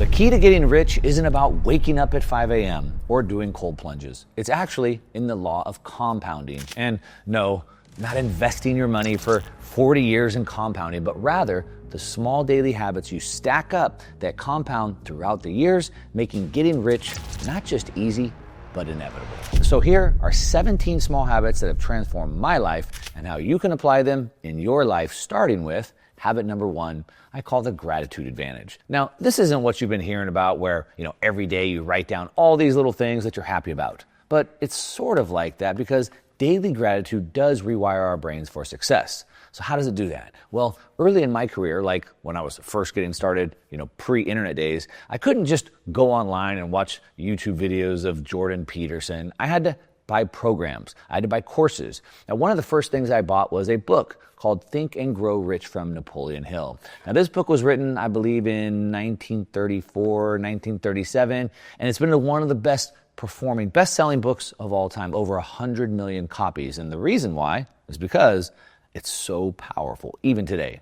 The key to getting rich isn't about waking up at 5 a.m. or doing cold plunges. It's actually in the law of compounding. And no, not investing your money for 40 years in compounding, but rather the small daily habits you stack up that compound throughout the years, making getting rich not just easy, but inevitable. So here are 17 small habits that have transformed my life and how you can apply them in your life, starting with habit number 1, I call the gratitude advantage. Now, this isn't what you've been hearing about where, every day you write down all these little things that you're happy about. But it's sort of like that because daily gratitude does rewire our brains for success. So how does it do that? Well, early in my career, like when I was first getting started, pre-internet days, I couldn't just go online and watch YouTube videos of Jordan Peterson. I had to buy programs. I had to buy courses. Now, one of the first things I bought was a book called Think and Grow Rich from Napoleon Hill. Now, this book was written, I believe, in 1934, 1937, and it's been one of the best-selling books of all time, over 100 million copies. And the reason why is because it's so powerful, even today.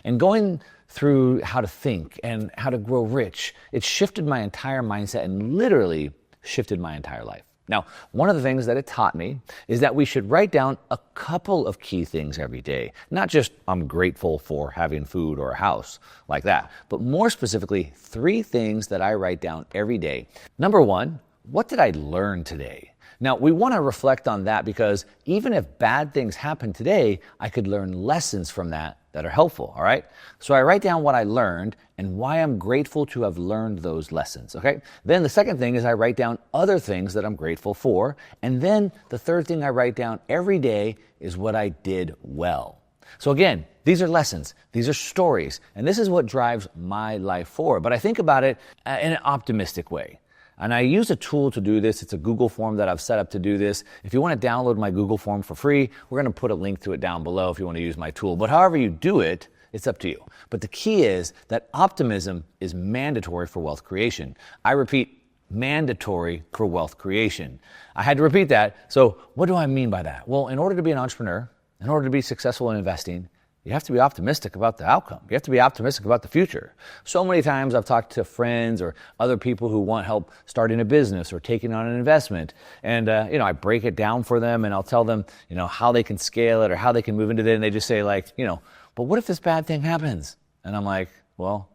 And going through how to think and how to grow rich, it shifted my entire mindset and literally shifted my entire life. Now, one of the things that it taught me is that we should write down a couple of key things every day. Not just, I'm grateful for having food or a house, like that, but more specifically, 3 things that I write down every day. Number 1, what did I learn today? Now, we want to reflect on that because even if bad things happen today, I could learn lessons from that are helpful, all right? So I write down what I learned and why I'm grateful to have learned those lessons, okay? Then the second thing is I write down other things that I'm grateful for. And then the third thing I write down every day is what I did well. So again, these are lessons, these are stories, and this is what drives my life forward. But I think about it in an optimistic way. And I use a tool to do this. It's a Google form that I've set up to do this. If you want to download my Google form for free, we're going to put a link to it down below if you want to use my tool. But however you do it, it's up to you. But the key is that optimism is mandatory for wealth creation. I repeat, mandatory for wealth creation. I had to repeat that. So what do I mean by that? Well, in order to be an entrepreneur, in order to be successful in investing, you have to be optimistic about the outcome. You have to be optimistic about the future. So many times I've talked to friends or other people who want help starting a business or taking on an investment. And, I break it down for them and I'll tell them, how they can scale it or how they can move into it. And they just say but what if this bad thing happens? And I'm like, well,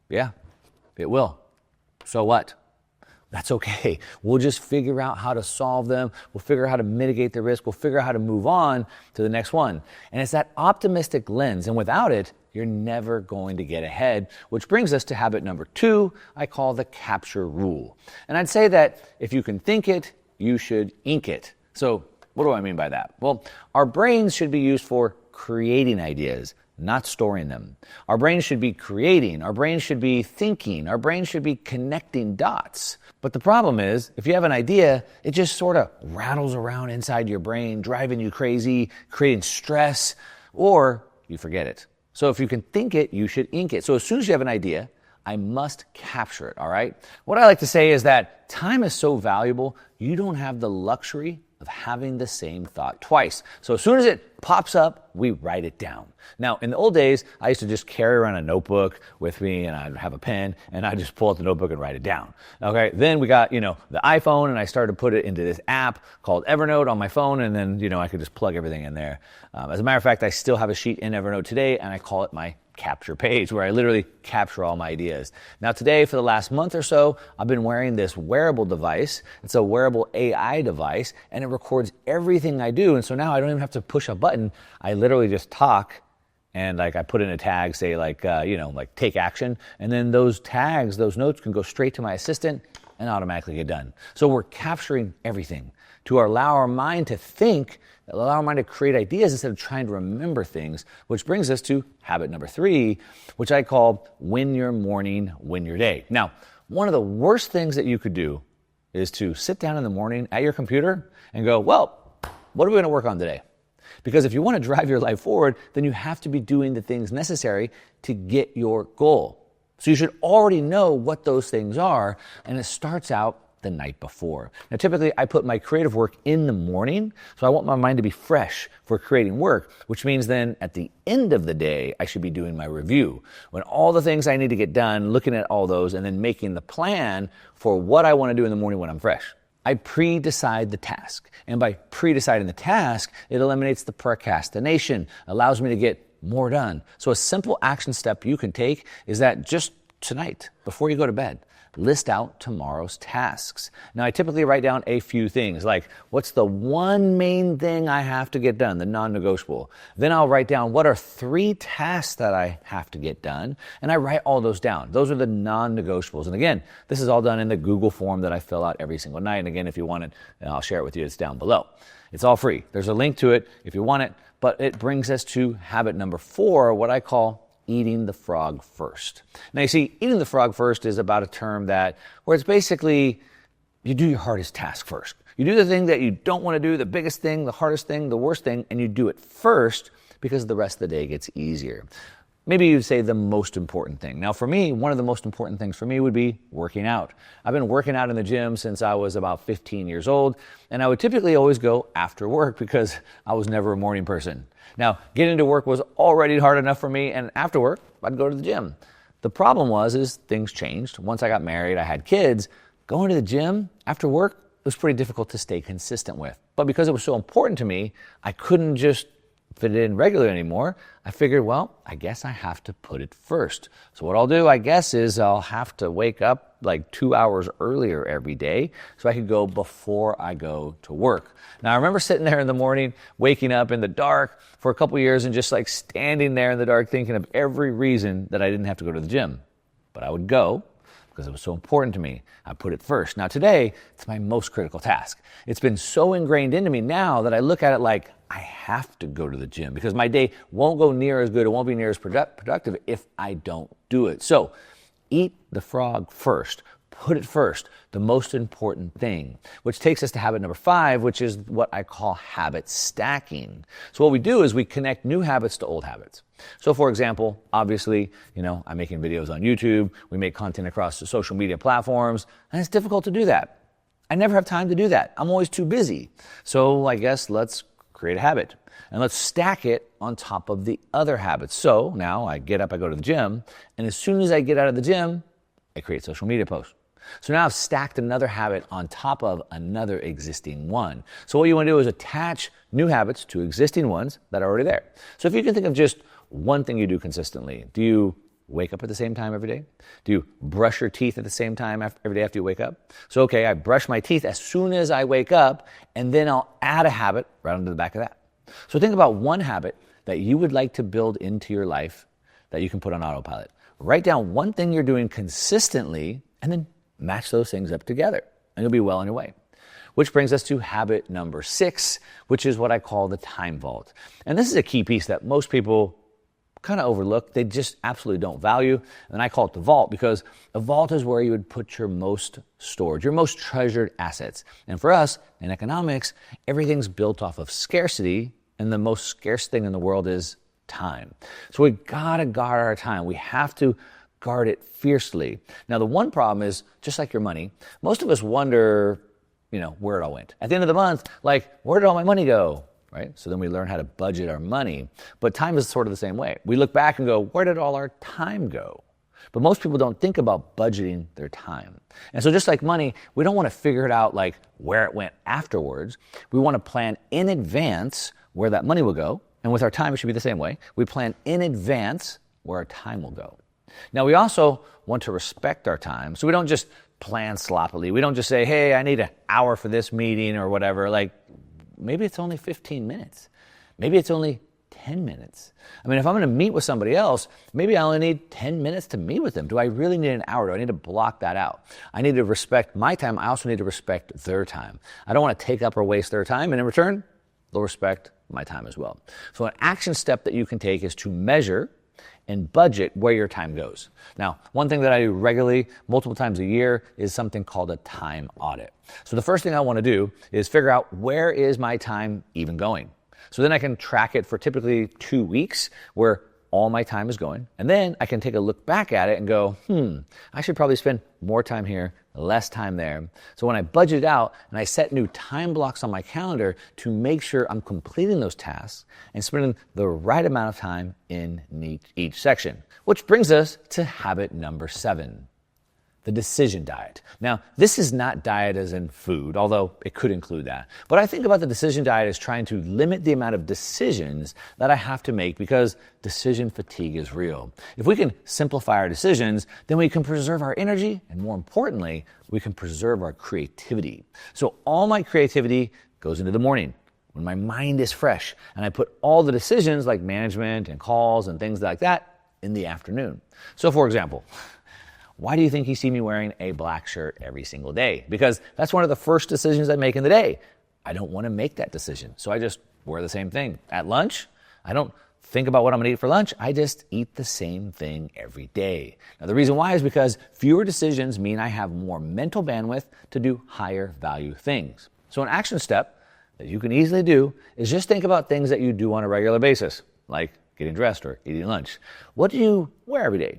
yeah, it will. So what? That's okay. We'll just figure out how to solve them. We'll figure out how to mitigate the risk. We'll figure out how to move on to the next one. And it's that optimistic lens. And without it, you're never going to get ahead, which brings us to habit number 2, I call the capture rule. And I'd say that if you can think it, you should ink it. So what do I mean by that? Well, our brains should be used for creating ideas, not storing them. Our brains should be creating. Our brains should be thinking. Our brains should be connecting dots. But the problem is, if you have an idea, it just sort of rattles around inside your brain, driving you crazy, creating stress, or you forget it. So if you can think it, you should ink it. So as soon as you have an idea, I must capture it, all right? What I like to say is that time is so valuable, you don't have the luxury of having the same thought twice. So as soon as it pops up, we write it down. Now, in the old days, I used to just carry around a notebook with me and I'd have a pen and I'd just pull out the notebook and write it down. Okay, then we got, the iPhone and I started to put it into this app called Evernote on my phone and then, I could just plug everything in there. As a matter of fact, I still have a sheet in Evernote today and I call it my capture page where I literally capture all my ideas. Now today, for the last month or so, I've been wearing this wearable device. It's a wearable AI device and it records everything I do. And so now I don't even have to push a button. I literally just talk and I put in a tag, say take action. And then those tags, those notes can go straight to my assistant and automatically get done. So we're capturing everything to allow our mind to think, allow our mind to create ideas instead of trying to remember things, which brings us to habit number 3, which I call win your morning, win your day. Now, one of the worst things that you could do is to sit down in the morning at your computer and go, well, what are we going to work on today? Because if you want to drive your life forward, then you have to be doing the things necessary to get your goal. So you should already know what those things are, and it starts out the night before. Now, typically I put my creative work in the morning, so I want my mind to be fresh for creating work, which means then at the end of the day, I should be doing my review. When all the things I need to get done, looking at all those, and then making the plan for what I want to do in the morning when I'm fresh. I pre-decide the task. And by pre-deciding the task, it eliminates the procrastination, allows me to get more done. So a simple action step you can take is that just tonight, before you go to bed, list out tomorrow's tasks. Now, I typically write down a few things, like what's the one main thing I have to get done, the non-negotiable. Then I'll write down what are 3 tasks that I have to get done, and I write all those down. Those are the non-negotiables. And again, this is all done in the Google form that I fill out every single night. And again, if you want it, I'll share it with you. It's down below. It's all free. There's a link to it if you want it, but it brings us to habit number 4, what I call eating the frog first. Now, you see, eating the frog first is about a term where it's basically you do your hardest task first. You do the thing that you don't want to do, the biggest thing, the hardest thing, the worst thing, and you do it first because the rest of the day gets easier. Maybe you'd say the most important thing. Now, for me, one of the most important things for me would be working out. I've been working out in the gym since I was about 15 years old, and I would typically always go after work because I was never a morning person. Now, getting to work was already hard enough for me, and after work, I'd go to the gym. The problem is things changed. Once I got married, I had kids. Going to the gym after work was pretty difficult to stay consistent with. But because it was so important to me, I couldn't just fit it in regularly anymore. I figured, well, I guess I have to put it first. So what I'll do, I guess, is I'll have to wake up like 2 hours earlier every day so I could go before I go to work. Now, I remember sitting there in the morning, waking up in the dark for a couple years and just like standing there in the dark thinking of every reason that I didn't have to go to the gym. But I would go because it was so important to me. I put it first. Now today, it's my most critical task. It's been so ingrained into me now that I look at it like I have to go to the gym because my day won't go near as good, it won't be near as productive if I don't do it. So eat the frog first. Put it first, the most important thing, which takes us to habit number 5, which is what I call habit stacking. So what we do is we connect new habits to old habits. So for example, obviously, I'm making videos on YouTube, we make content across the social media platforms, and it's difficult to do that. I never have time to do that. I'm always too busy. So I guess let's create a habit and let's stack it on top of the other habits. So now I get up, I go to the gym, and as soon as I get out of the gym, I create social media posts. So now I've stacked another habit on top of another existing one. So what you want to do is attach new habits to existing ones that are already there. So if you can think of just one thing you do consistently, do you wake up at the same time every day? Do you brush your teeth at the same time every day after you wake up? So okay, I brush my teeth as soon as I wake up, and then I'll add a habit right onto the back of that. So think about one habit that you would like to build into your life that you can put on autopilot. Write down one thing you're doing consistently, and then match those things up together, and you'll be well on your way. Which brings us to habit number 6, which is what I call the time vault. And this is a key piece that most people kind of overlook. They just absolutely don't value. And I call it the vault because a vault is where you would put your most stored, your most treasured assets. And for us, in economics, everything's built off of scarcity, and the most scarce thing in the world is time. So we gotta guard our time. We have to guard it fiercely. Now, the one problem is, just like your money, most of us wonder, where it all went. At the end of the month, where did all my money go, right? So then we learn how to budget our money. But time is sort of the same way. We look back and go, where did all our time go? But most people don't think about budgeting their time. And so just like money, we don't want to figure it out where it went afterwards. We want to plan in advance where that money will go. And with our time, it should be the same way. We plan in advance where our time will go. Now, we also want to respect our time, so we don't just plan sloppily. We don't just say, hey, I need an hour for this meeting or whatever. Maybe it's only 15 minutes. Maybe it's only 10 minutes. I mean, if I'm going to meet with somebody else, maybe I only need 10 minutes to meet with them. Do I really need an hour? Do I need to block that out? I need to respect my time. I also need to respect their time. I don't want to take up or waste their time, and in return, they'll respect my time as well. So an action step that you can take is to measure and budget where your time goes. Now, one thing that I do regularly, multiple times a year, is something called a time audit. So the first thing I want to do is figure out, where is my time even going? So then I can track it for typically 2 weeks, where all my time is going. And then I can take a look back at it and go, I should probably spend more time here, less time there. So when I budget it out and I set new time blocks on my calendar to make sure I'm completing those tasks and spending the right amount of time in each section. Which brings us to habit number 7. The decision diet. Now, this is not diet as in food, although it could include that. But I think about the decision diet as trying to limit the amount of decisions that I have to make because decision fatigue is real. If we can simplify our decisions, then we can preserve our energy, and more importantly, we can preserve our creativity. So all my creativity goes into the morning when my mind is fresh, and I put all the decisions like management and calls and things like that in the afternoon. So for example, why do you think you see me wearing a black shirt every single day? Because that's one of the first decisions I make in the day. I don't want to make that decision, so I just wear the same thing. At lunch, I don't think about what I'm going to eat for lunch. I just eat the same thing every day. Now, the reason why is because fewer decisions mean I have more mental bandwidth to do higher value things. So an action step that you can easily do is just think about things that you do on a regular basis, like getting dressed or eating lunch. What do you wear every day?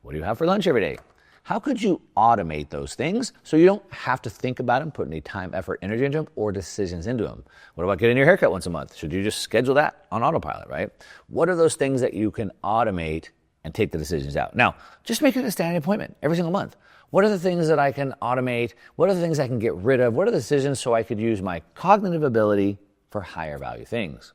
What do you have for lunch every day? How could you automate those things so you don't have to think about them, put any time, effort, energy into them, or decisions into them? What about getting your haircut once a month? Should you just schedule that on autopilot, right? What are those things that you can automate and take the decisions out? Now, just make it a standing appointment every single month. What are the things that I can automate? What are the things I can get rid of? What are the decisions so I could use my cognitive ability for higher value things?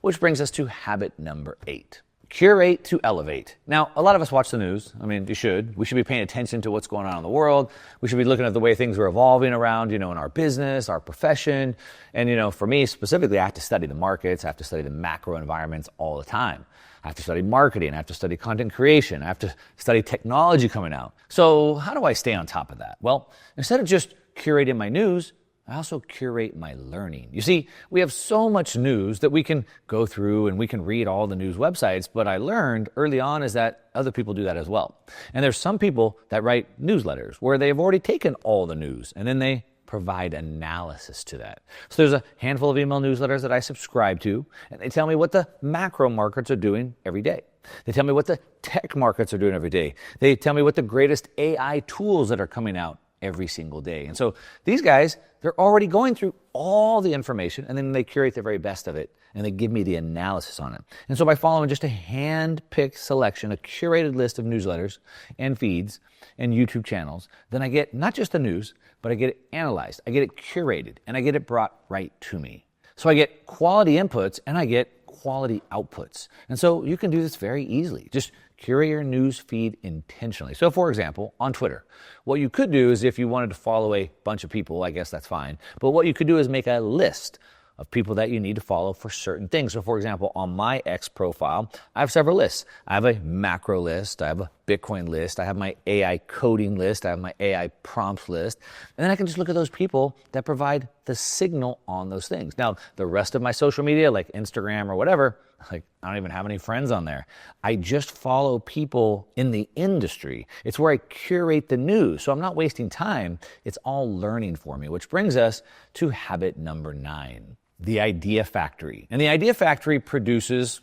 Which brings us to habit number 8. Curate to elevate. Now, a lot of us watch the news. I mean, you should. We should be paying attention to what's going on in the world. We should be looking at the way things are evolving around, in our business, our profession. And, for me specifically, I have to study the markets. I have to study the macro environments all the time. I have to study marketing. I have to study content creation. I have to study technology coming out. So how do I stay on top of that? Well, instead of just curating my news, I also curate my learning. You see, we have so much news that we can go through and we can read all the news websites, but I learned early on is that other people do that as well. And there's some people that write newsletters where they've already taken all the news and then they provide analysis to that. So there's a handful of email newsletters that I subscribe to, and they tell me what the macro markets are doing every day. They tell me what the tech markets are doing every day. They tell me what the greatest AI tools that are coming out every single day. And so these guys, they're already going through all the information and then they curate the very best of it and they give me the analysis on it. And so by following just a hand-picked selection, a curated list of newsletters and feeds and YouTube channels, then I get not just the news, but I get it analyzed, I get it curated, and I get it brought right to me. So I get quality inputs and I get quality outputs. And so you can do this very easily. Just curate your news feed intentionally. So for example, on Twitter, what you could do is if you wanted to follow a bunch of people, I guess that's fine. But what you could do is make a list of people that you need to follow for certain things. So for example, on my X profile, I have several lists. I have a macro list, I have a Bitcoin list, I have my AI coding list, I have my AI prompts list, and then I can just look at those people that provide the signal on those things. Now, the rest of my social media, like Instagram or whatever, I don't even have any friends on there. I just follow people in the industry. It's where I curate the news. So I'm not wasting time. It's all learning for me, which brings us to habit number 9, the idea factory. And the idea factory produces,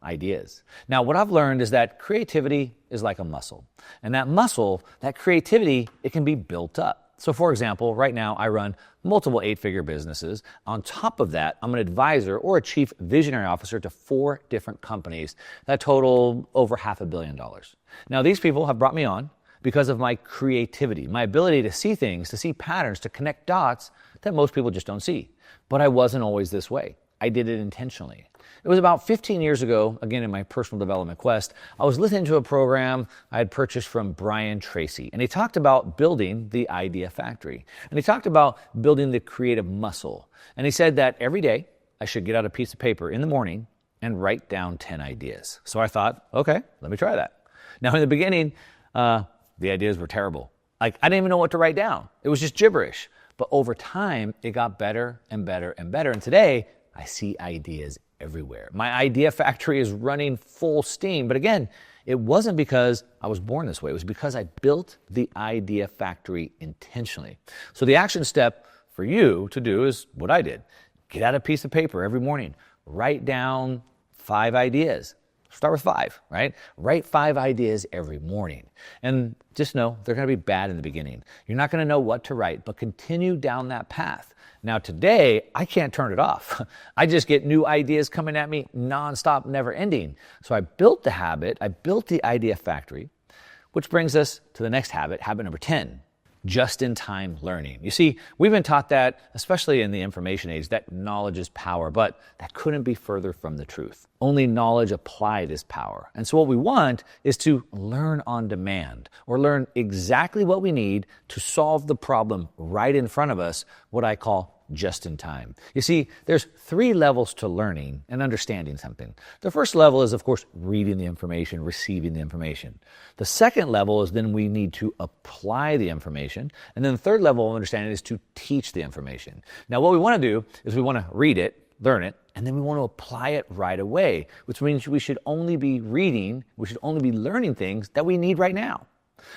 ideas. Now, what I've learned is that creativity is like a muscle. And that muscle, that creativity, it can be built up. So for example, right now I run multiple 8-figure businesses. On top of that, I'm an advisor or a chief visionary officer to 4 different companies that total over $500 million. Now these people have brought me on because of my creativity, my ability to see things, to see patterns, to connect dots that most people just don't see. But I wasn't always this way. I did it intentionally. It was about 15 years ago, again in my personal development quest, I was listening to a program I had purchased from Brian Tracy, and he talked about building the idea factory. And he talked about building the creative muscle. And he said that every day I should get out a piece of paper in the morning and write down 10 ideas. So I thought, okay, let me try that. Now in the beginning, the ideas were terrible. I didn't even know what to write down. It was just gibberish. But over time, it got better and better and better. And today, I see ideas everywhere. My idea factory is running full steam. But again, it wasn't because I was born this way. It was because I built the idea factory intentionally. So the action step for you to do is what I did. Get out a piece of paper every morning. Write down 5 ideas. Start with 5, right? Write 5 ideas every morning. And just know they're going to be bad in the beginning. You're not going to know what to write, but continue down that path. Now today, I can't turn it off. I just get new ideas coming at me nonstop, never ending. So I built the habit, I built the idea factory, which brings us to the next habit, habit number 10. Just-in-time learning. You see, we've been taught that, especially in the information age, that knowledge is power, but that couldn't be further from the truth. Only knowledge applied is power. And so what we want is to learn on demand, or learn exactly what we need to solve the problem right in front of us, what I call just in time. You see, there's 3 levels to learning and understanding something. The first level is, of course, reading the information, receiving the information. The second level is then we need to apply the information. And then the third level of understanding is to teach the information. Now, what we want to do is we want to read it, learn it, and then we want to apply it right away, which means we should only be reading, we should only be learning things that we need right now.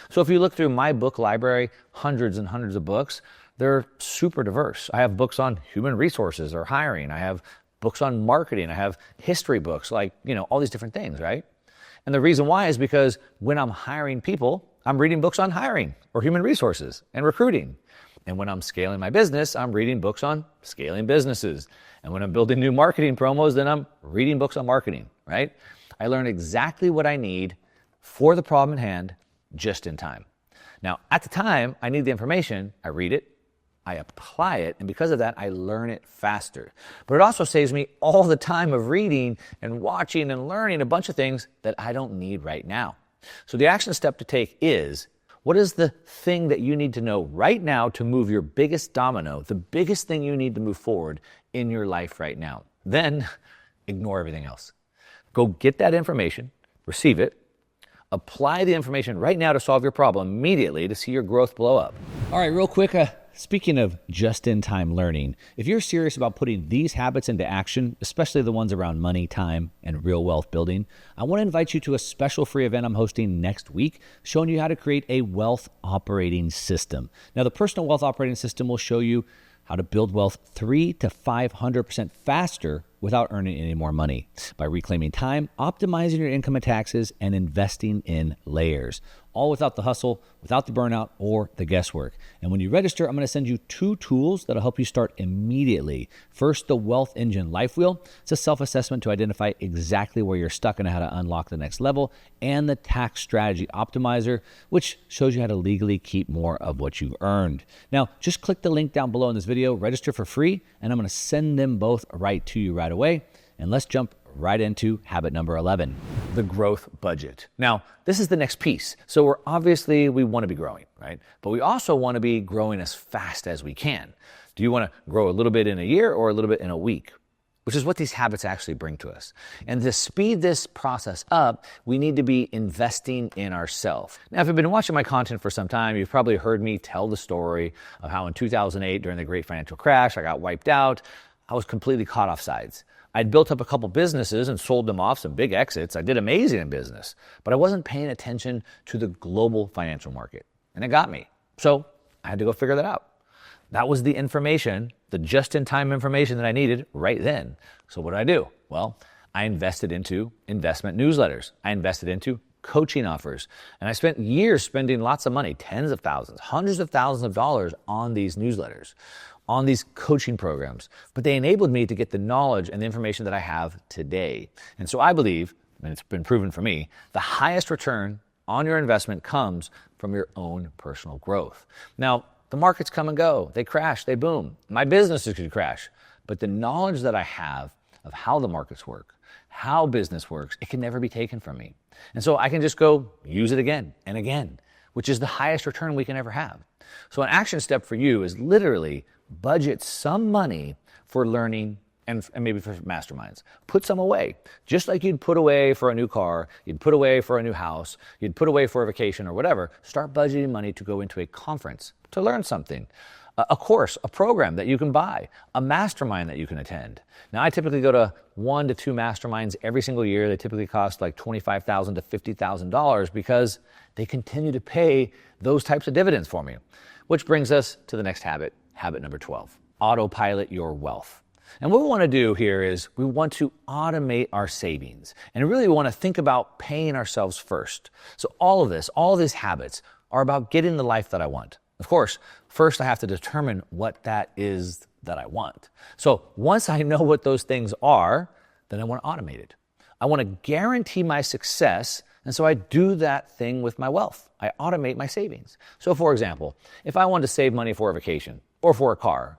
So if you look through my book library, hundreds and hundreds of books, they're super diverse. I have books on human resources or hiring. I have books on marketing. I have history books, like, all these different things, right? And the reason why is because when I'm hiring people, I'm reading books on hiring or human resources and recruiting. And when I'm scaling my business, I'm reading books on scaling businesses. And when I'm building new marketing promos, then I'm reading books on marketing, right? I learn exactly what I need for the problem at hand just in time. Now, at the time I need the information, I read it, I apply it, and because of that, I learn it faster. But it also saves me all the time of reading and watching and learning a bunch of things that I don't need right now. So the action step to take is, what is the thing that you need to know right now to move your biggest domino, the biggest thing you need to move forward in your life right now? Then ignore everything else. Go get that information, receive it, apply the information right now to solve your problem immediately to see your growth blow up. All right, real quick, speaking of just-in-time learning, if you're serious about putting these habits into action, especially the ones around money, time, and real wealth building, I want to invite you to a special free event I'm hosting next week, showing you how to create a wealth operating system. Now, the personal wealth operating system will show you how to build wealth 300 to 500% faster without earning any more money by reclaiming time, optimizing your income and taxes, and investing in layers. All without the hustle, without the burnout, or the guesswork. And when you register, I'm going to send you 2 tools that'll help you start immediately. First, the Wealth Engine Life Wheel. It's a self-assessment to identify exactly where you're stuck and how to unlock the next level. And the Tax Strategy Optimizer, which shows you how to legally keep more of what you've earned. Now, just click the link down below in this video, register for free, and I'm going to send them both right to you right away. And let's jump right into habit number 11, the growth budget. Now, this is the next piece. So we want to be growing, right? But we also want to be growing as fast as we can. Do you want to grow a little bit in a year or a little bit in a week? Which is what these habits actually bring to us. And to speed this process up, we need to be investing in ourselves. Now, if you've been watching my content for some time, you've probably heard me tell the story of how in 2008, during the great financial crash, I got wiped out. I was completely caught off sides. I'd built up a couple businesses and sold them off, some big exits. I did amazing in business, but I wasn't paying attention to the global financial market, and it got me. So I had to go figure that out. That was the information, the just-in-time information that I needed right then. So what did I do? Well, I invested into investment newsletters. I invested into coaching offers, and I spent years spending lots of money, tens of thousands, hundreds of thousands of dollars on these newsletters, on these coaching programs, but they enabled me to get the knowledge and the information that I have today. And so I believe, and it's been proven for me, the highest return on your investment comes from your own personal growth. Now, the markets come and go. They crash, they boom. My businesses could crash, but the knowledge that I have of how the markets work, how business works, it can never be taken from me. And so I can just go use it again and again, which is the highest return we can ever have. So an action step for you is literally budget some money for learning and maybe for masterminds. Put some away. Just like you'd put away for a new car, you'd put away for a new house, you'd put away for a vacation or whatever. Start budgeting money to go into a conference, to learn something. A course, a program that you can buy, a mastermind that you can attend. Now, I typically go to 1 to 2 masterminds every single year. They typically cost like $25,000 to $50,000 because they continue to pay those types of dividends for me. Which brings us to the next habit, habit number 12, autopilot your wealth. And what we want to do here is we want to automate our savings. And really we want to think about paying ourselves first. So all these habits are about getting the life that I want. Of course, first I have to determine what that is that I want. So once I know what those things are, then I want to automate it. I want to guarantee my success, and so I do that thing with my wealth. I automate my savings. So for example, if I wanted to save money for a vacation or for a car,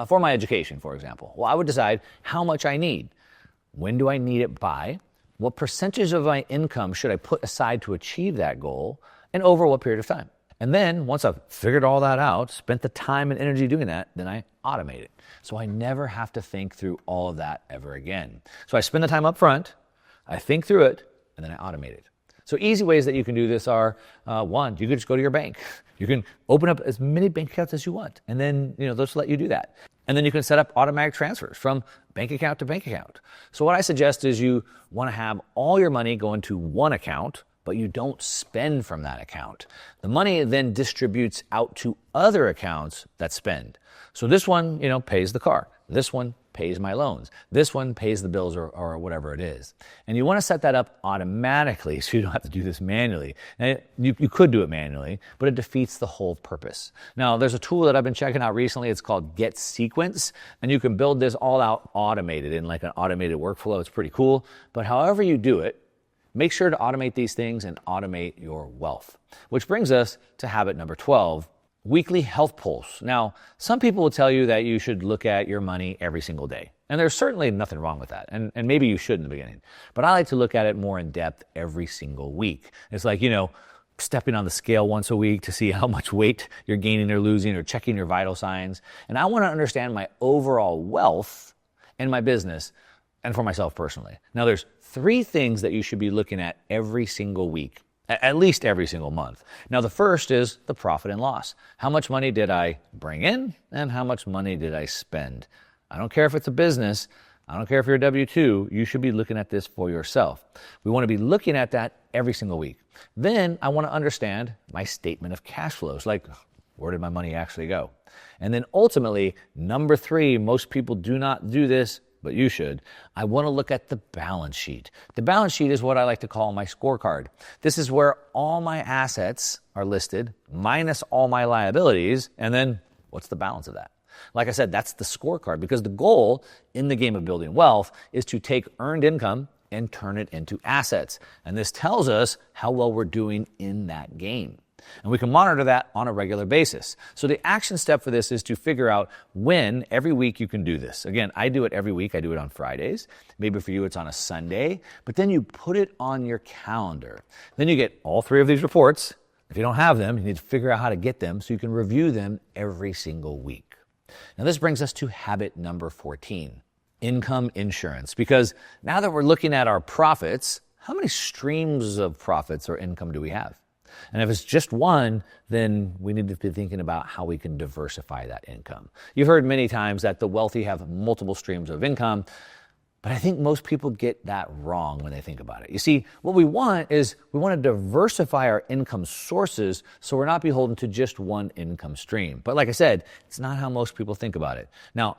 for my education, for example, well, I would decide how much I need. When do I need it by? What percentage of my income should I put aside to achieve that goal? And over what period of time? And then once I've figured all that out, spent the time and energy doing that, then I automate it. So I never have to think through all of that ever again. So I spend the time up front, I think through it, and then I automate it. So easy ways that you can do this are, one, you could just go to your bank. You can open up as many bank accounts as you want, and then they'll just let you do that. And then you can set up automatic transfers from bank account to bank account. So what I suggest is you want to have all your money go into one account, but you don't spend from that account. The money then distributes out to other accounts that spend. So this one, pays the car. This one pays my loans. This one pays the bills or whatever it is. And you want to set that up automatically so you don't have to do this manually. Now, you could do it manually, but it defeats the whole purpose. Now, there's a tool that I've been checking out recently. It's called Get Sequence, and you can build this all out automated in like an automated workflow. It's pretty cool. But however you do it, make sure to automate these things and automate your wealth. Which brings us to habit number 12, weekly health pulse. Now, some people will tell you that you should look at your money every single day. And there's certainly nothing wrong with that. And maybe you should in the beginning. But I like to look at it more in depth every single week. It's like, stepping on the scale once a week to see how much weight you're gaining or losing, or checking your vital signs. And I want to understand my overall wealth in my business and for myself personally. Now, there's 3 things that you should be looking at every single week, at least every single month. Now, the first is the profit and loss. How much money did I bring in and how much money did I spend? I don't care if it's a business. I don't care if you're a W-2. You should be looking at this for yourself. We want to be looking at that every single week. Then I want to understand my statement of cash flows, like where did my money actually go? And then ultimately, number 3, most people do not do this, but you should. I want to look at the balance sheet. The balance sheet is what I like to call my scorecard. This is where all my assets are listed, minus all my liabilities, and then what's the balance of that? Like I said, that's the scorecard, because the goal in the game of building wealth is to take earned income and turn it into assets. And this tells us how well we're doing in that game. And we can monitor that on a regular basis. So the action step for this is to figure out when every week you can do this. Again, I do it every week. I do it on Fridays. Maybe for you it's on a Sunday. But then you put it on your calendar. Then you get all 3 of these reports. If you don't have them, you need to figure out how to get them so you can review them every single week. Now this brings us to habit number 14, income insurance. Because now that we're looking at our profits, how many streams of profits or income do we have? And if it's just one, then we need to be thinking about how we can diversify that income. You've heard many times that the wealthy have multiple streams of income, but I think most people get that wrong when they think about it. You see, what we want is we want to diversify our income sources so we're not beholden to just one income stream. But like I said, it's not how most people think about it. Now,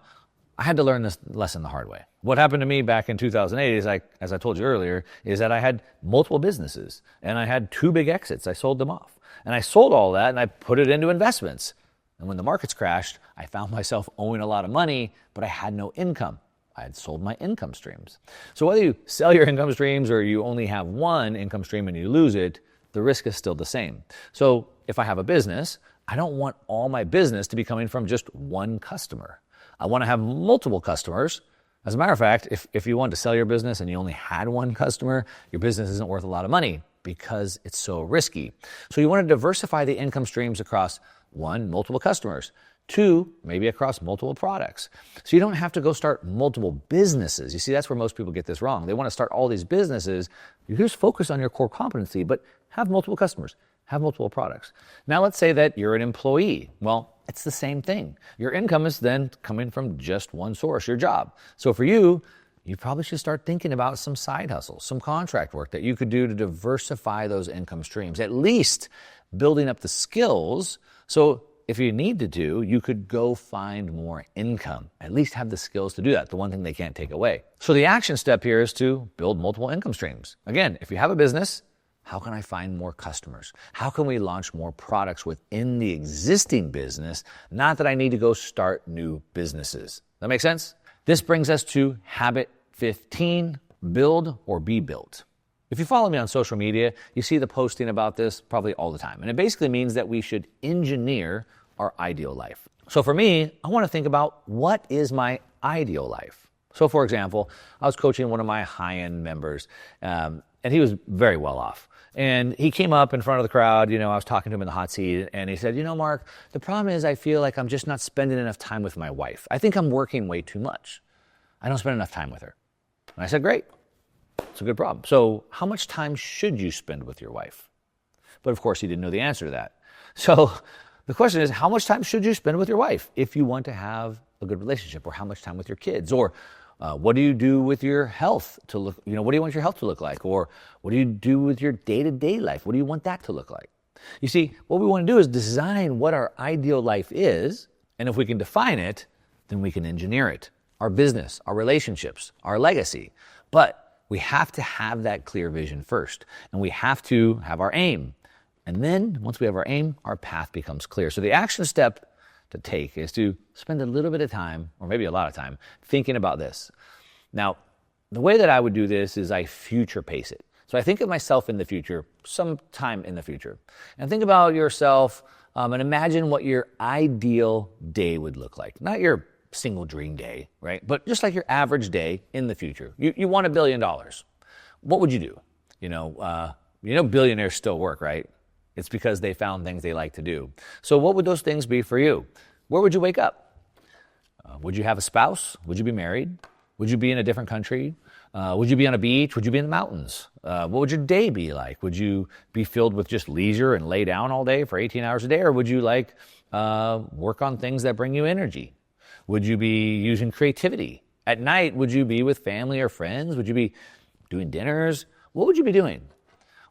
I had to learn this lesson the hard way. What happened to me back in 2008 is, as I told you earlier, is that I had multiple businesses and I had 2 big exits. I sold them off. And I sold all that and I put it into investments. And when the markets crashed, I found myself owing a lot of money, but I had no income. I had sold my income streams. So whether you sell your income streams or you only have one income stream and you lose it, the risk is still the same. So if I have a business, I don't want all my business to be coming from just one customer. I want to have multiple customers. As a matter of fact, if you wanted to sell your business and you only had one customer, your business isn't worth a lot of money because it's so risky. So you want to diversify the income streams across 1, multiple customers, 2, maybe across multiple products. So you don't have to go start multiple businesses. You see, that's where most people get this wrong. They want to start all these businesses. You just focus on your core competency, but have multiple customers, have multiple products. Now let's say that you're an employee. Well, it's the same thing. Your income is then coming from just one source, your job. So for you, you probably should start thinking about some side hustles, some contract work that you could do to diversify those income streams, at least building up the skills. So if you needed to, you could go find more income, at least have the skills to do that, the one thing they can't take away. So the action step here is to build multiple income streams. Again, if you have a business, how can I find more customers? How can we launch more products within the existing business? Not that I need to go start new businesses. That make sense? This brings us to habit 15, build or be built. If you follow me on social media, you see the posting about this probably all the time. And it basically means that we should engineer our ideal life. So for me, I want to think about what is my ideal life. So for example, I was coaching one of my high-end members, and he was very well off. And he came up in front of the crowd, I was talking to him in the hot seat, and he said, Mark, the problem is I feel like I'm just not spending enough time with my wife. I think I'm working way too much. I don't spend enough time with her. And I said, great. It's a good problem. So how much time should you spend with your wife? But of course, he didn't know the answer to that. So the question is, how much time should you spend with your wife if you want to have a good relationship, or how much time with your kids? Or what do you do with your health to look, what do you want your health to look like? Or what do you do with your day-to-day life? What do you want that to look like? You see, what we want to do is design what our ideal life is. And if we can define it, then we can engineer it. Our business, our relationships, our legacy. But we have to have that clear vision first. And we have to have our aim. And then once we have our aim, our path becomes clear. So the action step to take is to spend a little bit of time, or maybe a lot of time, thinking about this. Now, the way that I would do this is I future pace it. So I think of myself in the future, sometime in the future. And think about yourself and imagine what your ideal day would look like. Not your single dream day, right? But just like your average day in the future. You want $1 billion. What would you do? Billionaires still work, right? It's because they found things they like to do. So what would those things be for you? Where would you wake up? Would you have a spouse? Would you be married? Would you be in a different country? Would you be on a beach? Would you be in the mountains? What would your day be like? Would you be filled with just leisure and lay down all day for 18 hours a day? Or would you work on things that bring you energy? Would you be using creativity? At night, would you be with family or friends? Would you be doing dinners? What would you be doing?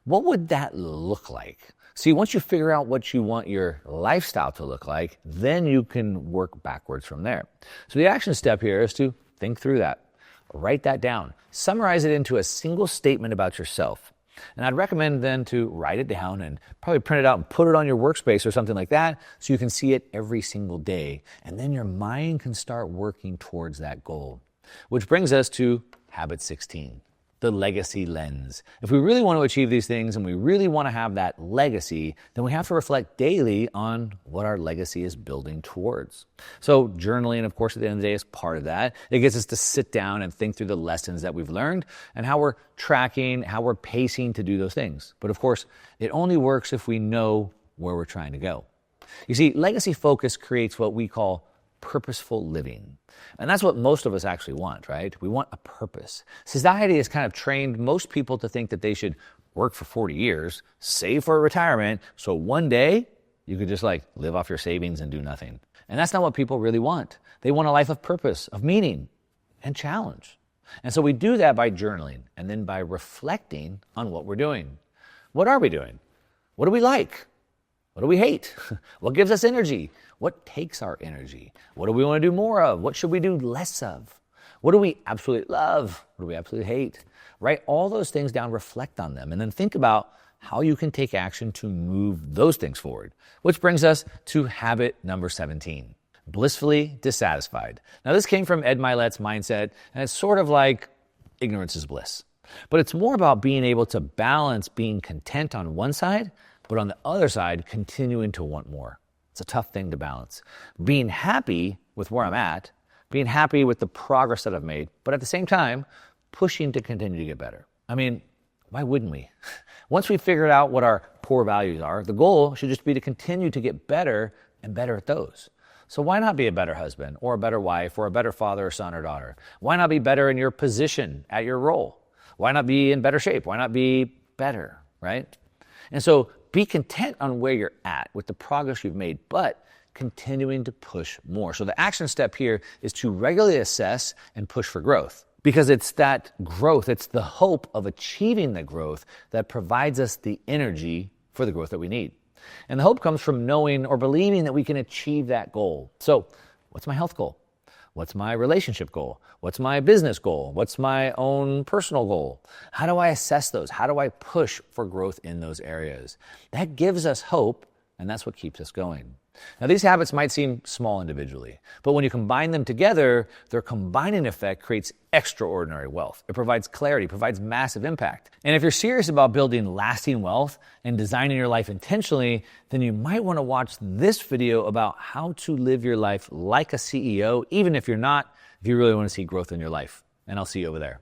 What would that look like? See, once you figure out what you want your lifestyle to look like, then you can work backwards from there. So the action step here is to think through that. Write that down. Summarize it into a single statement about yourself. And I'd recommend then to write it down and probably print it out and put it on your workspace or something like that so you can see it every single day. And then your mind can start working towards that goal. Which brings us to habit 16. The legacy lens. If we really want to achieve these things and we really want to have that legacy, then we have to reflect daily on what our legacy is building towards. So journaling, of course, at the end of the day is part of that. It gets us to sit down and think through the lessons that we've learned and how we're tracking, how we're pacing to do those things. But of course, it only works if we know where we're trying to go. You see, legacy focus creates what we call purposeful living. And that's what most of us actually want, right? We want a purpose. Society has kind of trained most people to think that they should work for 40 years, save for retirement, so one day you could just live off your savings and do nothing. And that's not what people really want. They want a life of purpose, of meaning, and challenge. And so we do that by journaling and then by reflecting on what we're doing. What are we doing? What do we like? What do we hate? What gives us energy? What takes our energy? What do we want to do more of? What should we do less of? What do we absolutely love? What do we absolutely hate? Write all those things down, reflect on them, and then think about how you can take action to move those things forward. Which brings us to habit number 17, blissfully dissatisfied. Now this came from Ed Milet's mindset, and it's sort of like ignorance is bliss. But it's more about being able to balance being content on one side, but on the other side, continuing to want more. It's a tough thing to balance. Being happy with where I'm at, being happy with the progress that I've made, but at the same time, pushing to continue to get better. I mean, why wouldn't we? Once we figured out what our core values are, the goal should just be to continue to get better and better at those. So why not be a better husband or a better wife or a better father or son or daughter? Why not be better in your position at your role? Why not be in better shape? Why not be better, right? And so be content on where you're at with the progress you've made, but continuing to push more. So the action step here is to regularly assess and push for growth. Because it's that growth, it's the hope of achieving the growth that provides us the energy for the growth that we need. And the hope comes from knowing or believing that we can achieve that goal. So, what's my health goal? What's my relationship goal? What's my business goal? What's my own personal goal? How do I assess those? How do I push for growth in those areas? That gives us hope, and that's what keeps us going. Now, these habits might seem small individually, but when you combine them together, their combining effect creates extraordinary wealth. It provides clarity, provides massive impact. And if you're serious about building lasting wealth and designing your life intentionally, then you might want to watch this video about how to live your life like a CEO, even if you're not, if you really want to see growth in your life. And I'll see you over there.